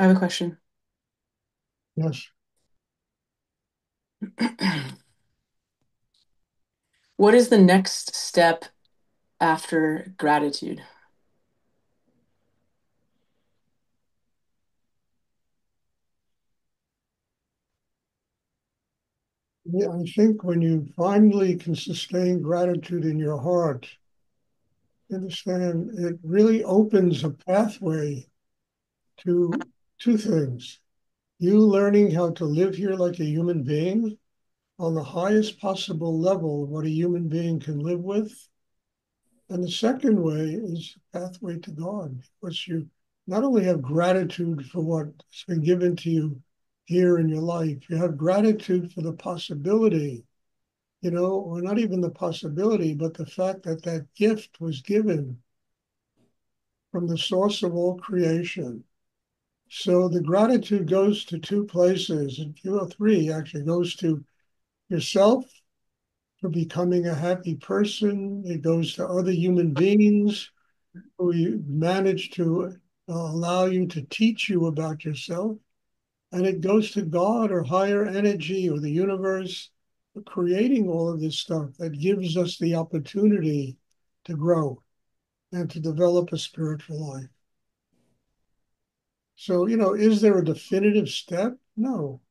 I have a question. Yes. What is the next step after gratitude? Yeah, I think when you finally can sustain gratitude in your heart, you understand it really opens a pathway to two things. You learning how to live here like a human being on the highest possible level of what a human being can live with. And the second way is a pathway to God, which you not only have gratitude for what's been given to you here in your life, you have gratitude for the possibility, or not even the possibility, but the fact that that gift was given from the source of all creation. So the gratitude goes to two places, and three actually goes to yourself for becoming a happy person. It goes to other human beings who you manage to allow you to teach you about yourself. And it goes to God or higher energy or the universe for creating all of this stuff that gives us the opportunity to grow and to develop a spiritual life. So, is there a definitive step? No.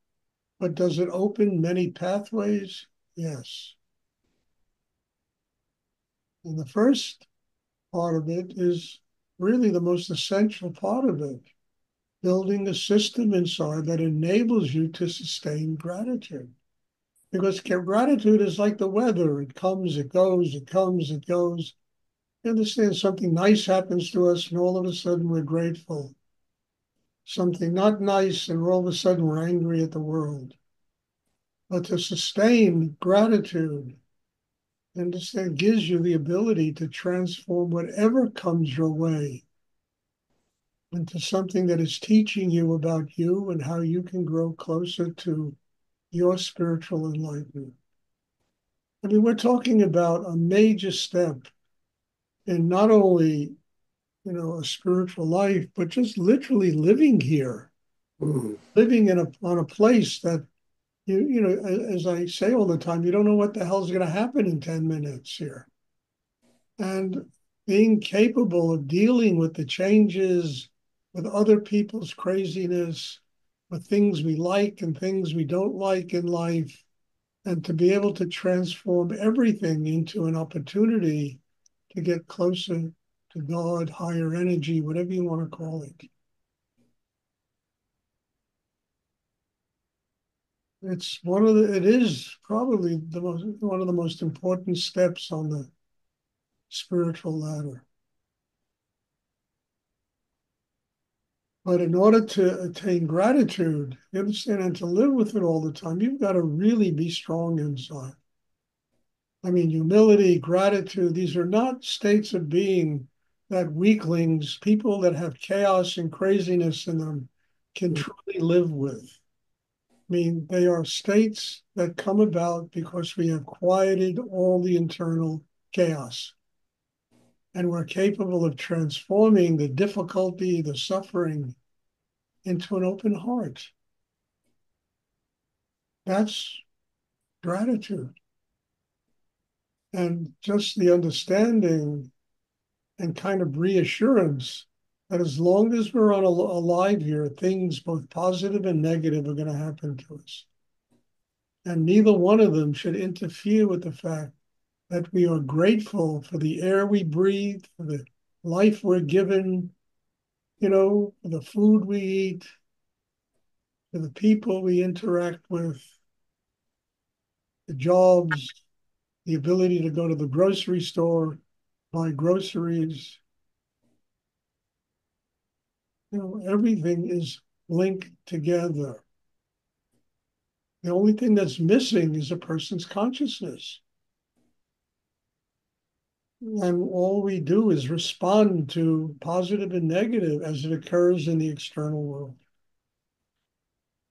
But does it open many pathways? Yes. And the first part of it is really the most essential part of it, building a system inside that enables you to sustain gratitude. Because gratitude is like the weather. It comes, it goes, it comes, it goes. You understand, something nice happens to us, and all of a sudden we're grateful. Something not nice, and all of a sudden we're angry at the world. But to sustain gratitude, understand, gives you the ability to transform whatever comes your way into something that is teaching you about you and how you can grow closer to your spiritual enlightenment. I mean, we're talking about a major step in not only, a spiritual life, but just literally living here, living on a place that as I say all the time, you don't know what the hell's going to happen in 10 minutes here. And being capable of dealing with the changes, with other people's craziness, with things we like and things we don't like in life, and to be able to transform everything into an opportunity to get closer to God, higher energy, whatever you want to call it. It is probably one of the most important steps on the spiritual ladder. But in order to attain gratitude, you understand, and to live with it all the time, you've got to really be strong inside. I mean, humility, gratitude, these are not states of being that weaklings, people that have chaos and craziness in them, can truly live with. I mean, they are states that come about because we have quieted all the internal chaos. And we're capable of transforming the difficulty, the suffering into an open heart. That's gratitude. And just the understanding and kind of reassurance that as long as we're alive here, things both positive and negative are going to happen to us. And neither one of them should interfere with the fact that we are grateful for the air we breathe, for the life we're given, for the food we eat, for the people we interact with, the jobs, the ability to go to the grocery store, buy groceries. Everything is linked together. The only thing that's missing is a person's consciousness. And all we do is respond to positive and negative as it occurs in the external world.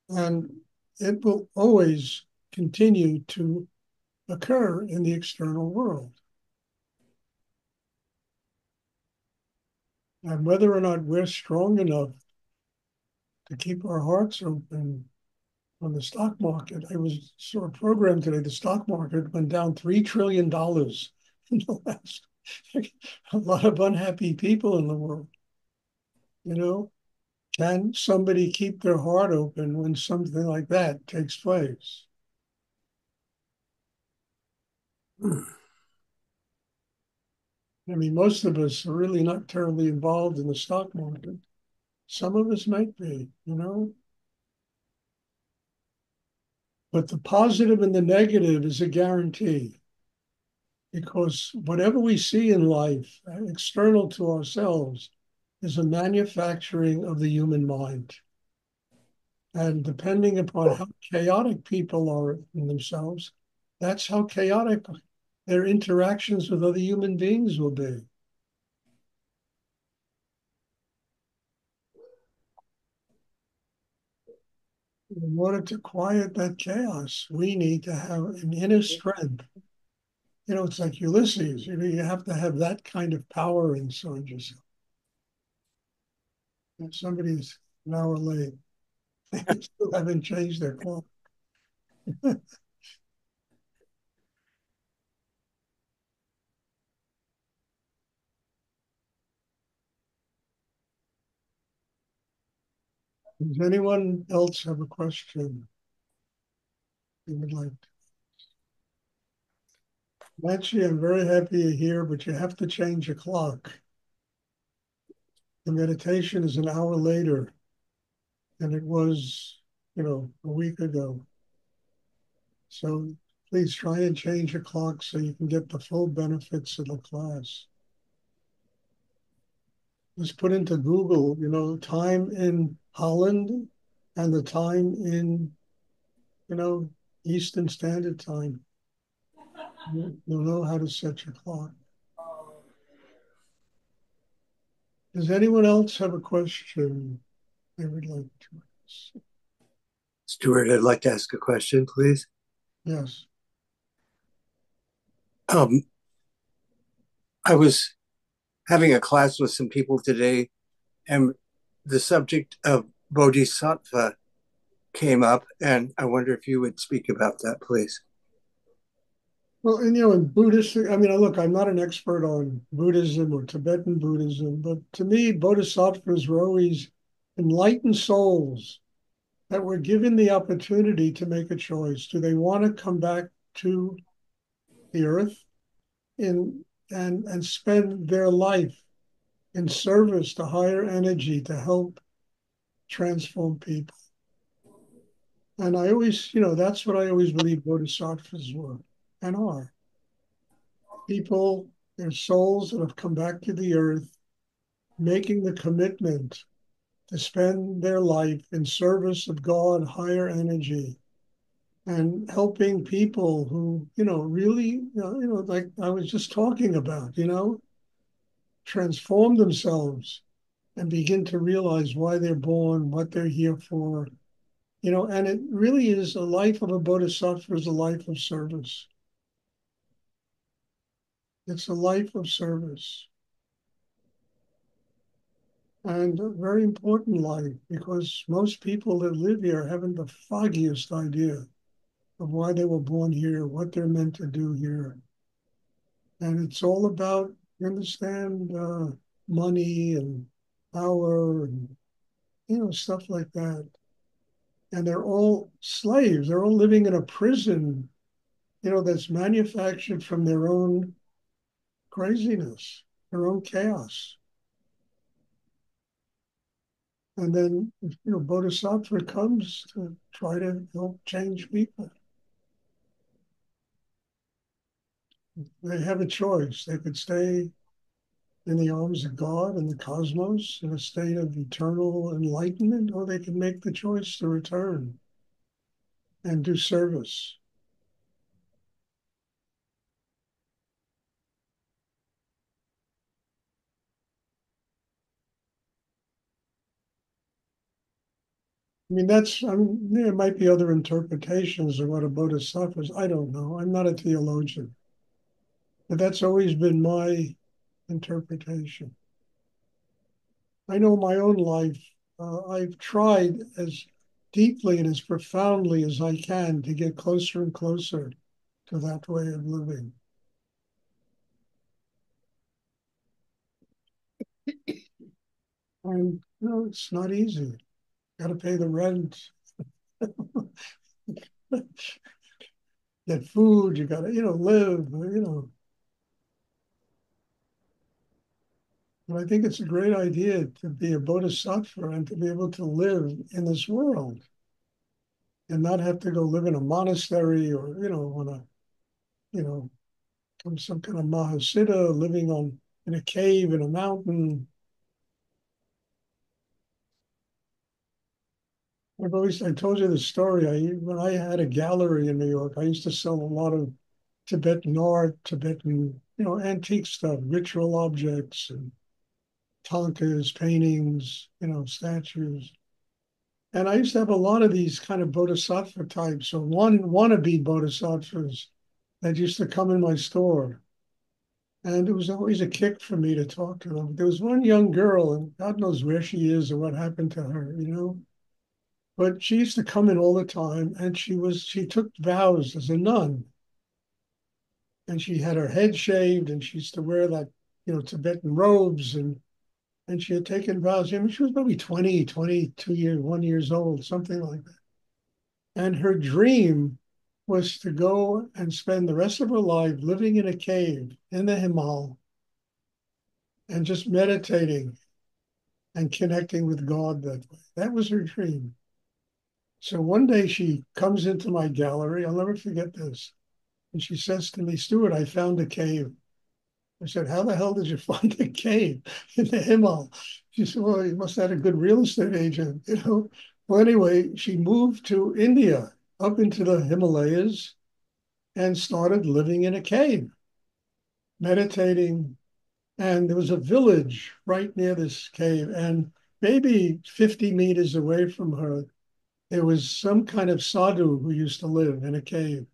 And it will always continue to occur in the external world. And whether or not we're strong enough to keep our hearts open on the stock market. I was saw a program today. The stock market went down $3 trillion in the last. A lot of unhappy people in the world. You know, can somebody keep their heart open when something like that takes place? I mean, most of us are really not terribly involved in the stock market. Some of us might be, but the positive and the negative is a guarantee because whatever we see in life, external to ourselves, is a manufacturing of the human mind. And depending upon how chaotic people are in themselves, that's how chaotic their interactions with other human beings will be. In order to quiet that chaos, we need to have an inner strength. It's like Ulysses. You have to have that kind of power inside yourself. If somebody's an hour late, they still haven't changed their clock. Does anyone else have a question they would like to? Nancy, I'm very happy you're here, but you have to change your clock. The meditation is an hour later than it was, a week ago. So please try and change your clock so you can get the full benefits of the class. Just put into Google, time in Holland and the time in, you know, Eastern Standard Time. You'll know how to set your clock. Does anyone else have a question they would like to ask? Stuart, I'd like to ask a question, please. Yes. Um, I was having a class with some people today, and the subject of bodhisattva came up, and I wonder if you would speak about that, please. Well, and in Buddhist, I mean, look, I'm not an expert on Buddhism or Tibetan Buddhism, but to me, bodhisattvas were always enlightened souls that were given the opportunity to make a choice. Do they want to come back to the earth and spend their life in service to higher energy to help transform people? And I always, that's what I always believe bodhisattvas were and are. People, their souls that have come back to the earth, making the commitment to spend their life in service of God, higher energy, and helping people who, really, like I was just talking about, transform themselves and begin to realize why they're born, what they're here for, and it really is a life of a bodhisattva is a life of service. It's a life of service and a very important life because most people that live here haven't the foggiest idea of why they were born here, what they're meant to do here. And it's all about, you understand, money and power and, stuff like that. And they're all slaves. They're all living in a prison, that's manufactured from their own craziness, their own chaos. And then, Bodhisattva comes to try to help change people. They have a choice. They could stay in the arms of God and the cosmos in a state of eternal enlightenment, or they can make the choice to return and do service. I mean, there might be other interpretations of what a bodhisattva is. I don't know. I'm not a theologian, but that's always been my interpretation. I know my own life. I've tried as deeply and as profoundly as I can to get closer and closer to that way of living. And it's not easy. Got to pay the rent, get food. You got to live. But I think it's a great idea to be a bodhisattva and to be able to live in this world and not have to go live in a monastery or on a you know some kind of mahasiddha living on in a cave in a mountain. I told you the story. When I had a gallery in New York, I used to sell a lot of Tibetan art, Tibetan, antique stuff, ritual objects and tankas, paintings, statues. And I used to have a lot of these kind of bodhisattva types or one wannabe bodhisattvas that used to come in my store. And it was always a kick for me to talk to them. There was one young girl, and God knows where she is or what happened to her. But she used to come in all the time, and she took vows as a nun, and she had her head shaved, and she used to wear that, Tibetan robes, and she had taken vows. I mean, she was probably 20, 22 years, 1 years old, something like that. And her dream was to go and spend the rest of her life living in a cave in the Himal and just meditating and connecting with God that way. That was her dream. So one day she comes into my gallery. I'll never forget this. And she says to me, Stuart, I found a cave. I said, how the hell did you find a cave in the Himal? She said, well, you must have had a good real estate agent. Well, anyway, she moved to India, up into the Himalayas, and started living in a cave, meditating. And there was a village right near this cave. And maybe 50 meters away from her, there was some kind of sadhu who used to live in a cave.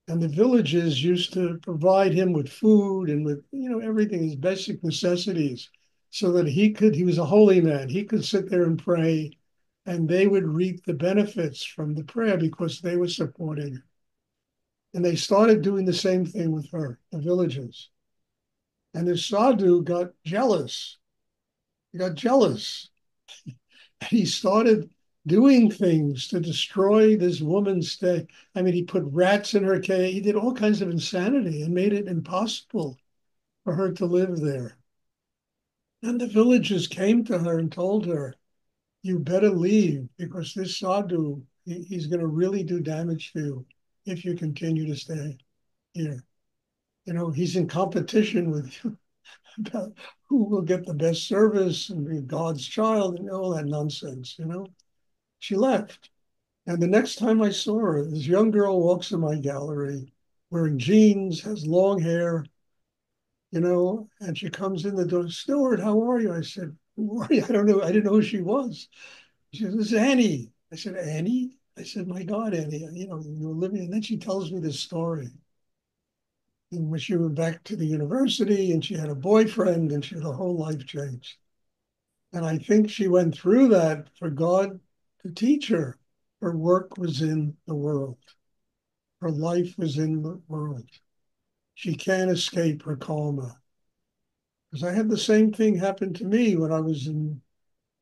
And the villages used to provide him with food and with, everything, his basic necessities, so that he was a holy man. He could sit there and pray, and they would reap the benefits from the prayer because they were supporting her. And they started doing the same thing with her, the villages. And the sadhu got jealous. He got jealous. And he started doing things to destroy this woman's stay. I mean, he put rats in her cage. He did all kinds of insanity and made it impossible for her to live there. And the villagers came to her and told her, you better leave because this sadhu, he's going to really do damage to you if you continue to stay here. He's in competition with you about who will get the best service and be God's child and all that nonsense. She left. And the next time I saw her, this young girl walks in my gallery wearing jeans, has long hair, and she comes in the door. Stuart, how are you? I said, who are you? I don't know. I didn't know who she was. She said, this is Annie. I said, Annie? I said, my God, Annie, you were living. And then she tells me this story. And when she went back to the university and she had a boyfriend and her whole life changed. And I think she went through that for God to teach her. Her work was in the world. Her life was in the world. She can't escape her karma. Because I had the same thing happen to me when I was in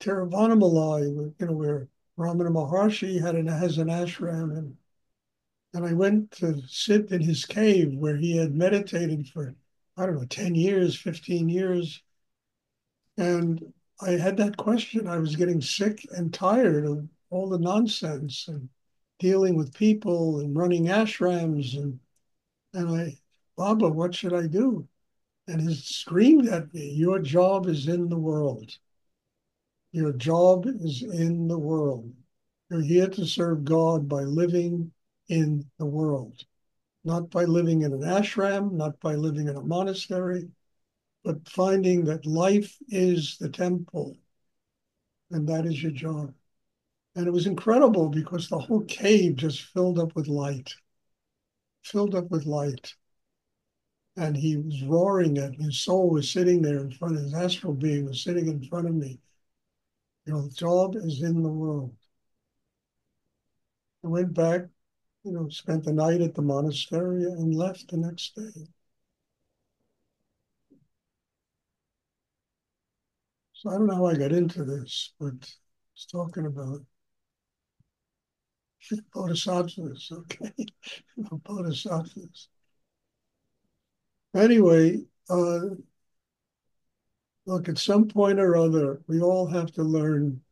Tiruvannamalai, where Ramana Maharshi has an ashram, and I went to sit in his cave where he had meditated for, I don't know, 10 years, 15 years. And I had that question. I was getting sick and tired of all the nonsense and dealing with people and running ashrams. And Baba, what should I do? And he screamed at me, your job is in the world. Your job is in the world. You're here to serve God by living in the world, not by living in an ashram, not by living in a monastery, but finding that life is the temple, and that is your job. And it was incredible because the whole cave just filled up with light, filled up with light. And he was roaring at me. His soul was sitting there in front of his astral being was sitting in front of me. Your job is in the world. I went back, spent the night at the monastery and left the next day. So I don't know how I got into this, but I was talking about bodhisattvas, okay? Bodhisattvas. Anyway, look, at some point or other, we all have to learn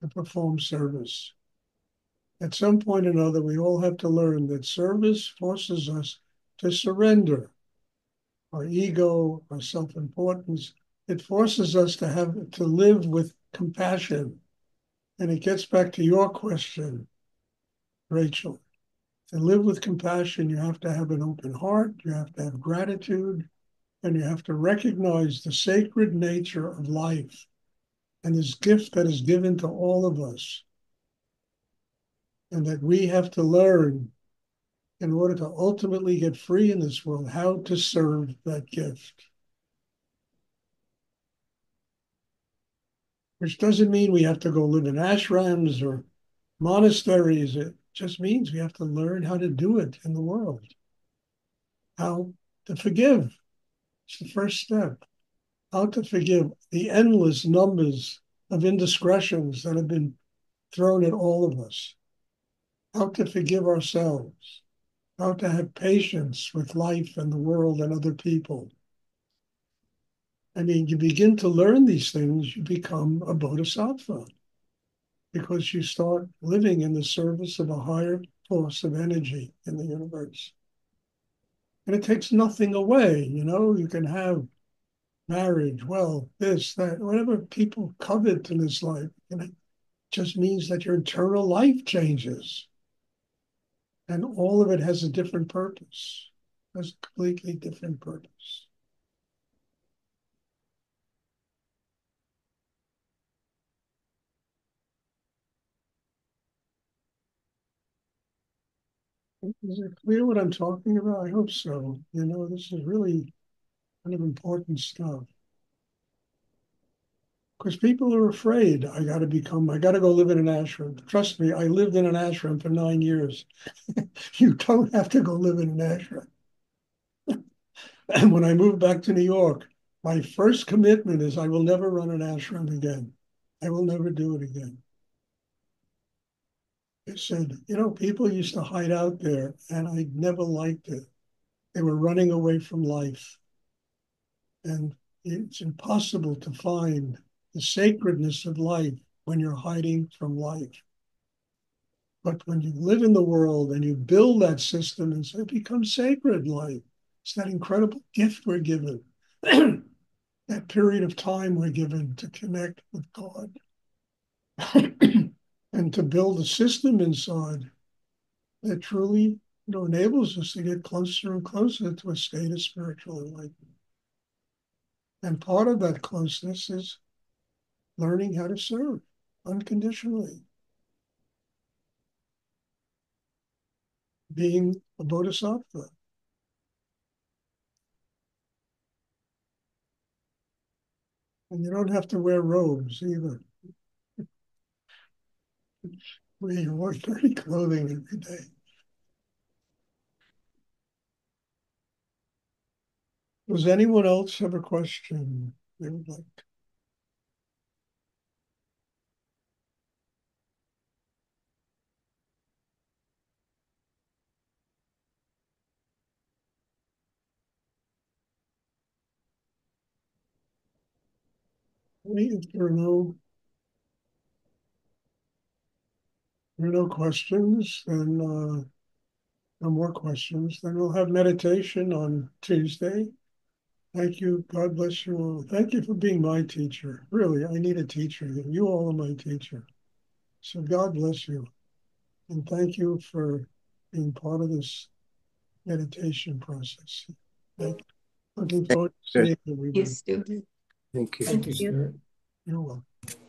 to perform service. At some point or another, we all have to learn that service forces us to surrender our ego, our self-importance. It forces us to live with compassion. And it gets back to your question, Rachel. To live with compassion, you have to have an open heart, you have to have gratitude, and you have to recognize the sacred nature of life and this gift that is given to all of us, and that we have to learn in order to ultimately get free in this world how to serve that gift. Which doesn't mean we have to go live in ashrams or monasteries. It just means we have to learn how to do it in the world, how to forgive. It's the first step. How to forgive the endless numbers of indiscretions that have been thrown at all of us. How to forgive ourselves. How to have patience with life and the world and other people. I mean, you begin to learn these things, you become a bodhisattva because you start living in the service of a higher force of energy in the universe. And it takes nothing away, you can have marriage, wealth, this, that, whatever people covet in this life. And it just means that your internal life changes. And all of it has a different purpose, has a completely different purpose. Is it clear what I'm talking about? I hope so. This is really kind of important stuff. Because people are afraid. I got to go live in an ashram. Trust me, I lived in an ashram for 9 years. You don't have to go live in an ashram. And when I moved back to New York, my first commitment is I will never run an ashram again. I will never do it again. I said, people used to hide out there, and I never liked it. They were running away from life. And it's impossible to find the sacredness of life when you're hiding from life. But when you live in the world and you build that system, and so it becomes sacred life. It's that incredible gift we're given, that period of time we're given to connect with God and to build a system inside that truly enables us to get closer and closer to a state of spiritual enlightenment. And part of that closeness is learning how to serve unconditionally, being a bodhisattva. And you don't have to wear robes either. Wear your ordinary clothing every day. Does anyone else have a question they would like? If there are no questions, then no more questions, then we'll have meditation on Tuesday. Thank you. God bless you all. Thank you for being my teacher. Really, I need a teacher. You all are my teacher. So God bless you. And thank you for being part of this meditation process. Thank you. Looking forward to Good. seeing You, everybody. Stuart. Thank you. Thank you, Thank you. Stuart. You're welcome.